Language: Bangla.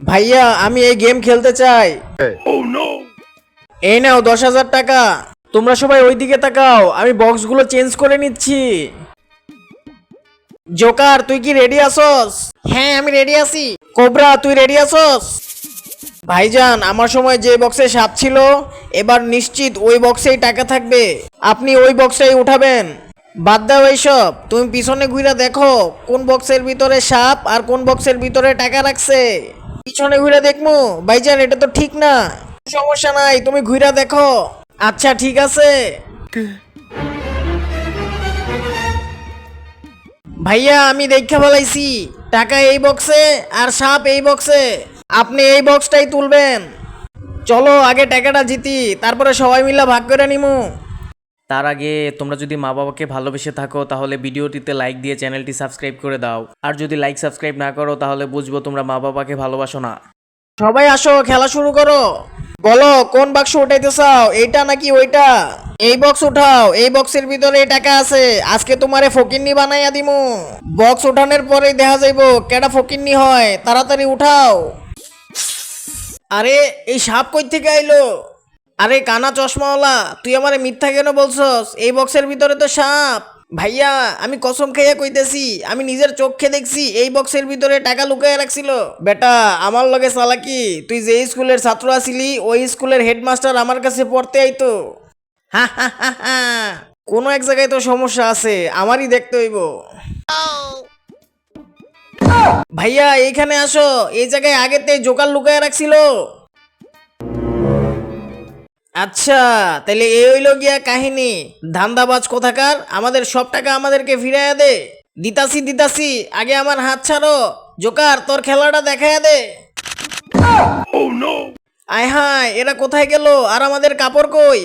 ভাইয়া আমি এই গেম খেলতে চাই। এই নাও 10,000 টাকা। তোমরা সবাই ওইদিকে তাকাও, আমি বক্সগুলো চেঞ্জ করে নিচ্ছি। জোকার তুই কি রেডি আছস? হ্যাঁ আমি রেডি আছি। কোবরা তুই রেডি আছস? ভাইজান আমার সময় যে বক্সে সাপ ছিল, এবার নিশ্চিত ওই বক্সেই টাকা থাকবে, আপনি ওই বক্সটাই উঠাবেন। বাদ দাও এইসব, তুমি পিছনে ঘুরে দেখো কোন বক্সের ভিতরে সাপ আর কোন বক্সের ভিতরে টাকা রাখছে। পিছনে ঘুরে দেখমু? ভাইজান এটা তো ঠিক না। সমস্যা নাই, তুমি ঘুরে দেখো। আচ্ছা ঠিক আছে। ভাইয়া আমি দেখা ফেলাইছি, টাকা এই বক্সে আর সাপ এই বক্সে, আপনি এই বক্সটাই তুলবেন। চলো আগে টাকাটা জিতি, তারপরে সবাই মিলে ভাগ করে নিমু। তার আগে তোমরা যদি মা বাবাকে ভালোবেসে থাকো তাহলে ভিডিওটিতে লাইক দিয়ে চ্যানেলটি সাবস্ক্রাইব করে দাও। আর যদি লাইক সাবস্ক্রাইব না করো তাহলে বুঝবো তোমরা মা বাবাকে ভালোবাসো না। সবাই আসো খেলা শুরু করো। বলো কোন বাক্স উঠাইতে চাও, এইটা নাকি ওইটা? এই বক্স উঠাও, এই বক্সের ভিতরে টাকা আছে, আজকে তোমারে ফকিন্নি বানাইয়া দিমু। বক্স উঠানোর পরেই দেখা যাইবো কেডা ফকিন্নি হয়, তাড়াতাড়ি উঠাও। আরে এই সাপ কই থেকে আইলো? আরে কানা চশমাওয়ালা, তুই আমারে মিথ্যা কেন বলছস? এই বক্সের ভিতরে তো সাপ। ভাইয়া আমি কসম খেয়ে কইতেছি, আমি নিজের চোখে দেখছি এই বক্সের ভিতরে টাকা লুকায় রাখছিল। বেটা আমার লগে চালাকি, তুই যে স্কুলের ছাত্র আছিলি ওই স্কুলের হেডমাস্টার আমার কাছে পড়তে আইতো। হা হা হা হা, কোনো এক জায়গায় তো সমস্যা আছে, আমারই দেখতে হইব। ভাইয়া এইখানে আসো, এই জায়গায় আগেতে জোকার লুকায় রাখছিল। আচ্ছা তাহলে এই হইল গিয়া কাহিনী। ধান্দাবাজ কোথাকার, আমাদের সব টাকা আমাদেরকে ফিরাইয়া দে। দিতাছি দিতাছি, আগে আমার হাত ছাড়ো। জোকার তোর খেলাটা দেখাইয়া দে। আয় হায় এরা কোথায় গেল, আর আমাদের কাপড় কই?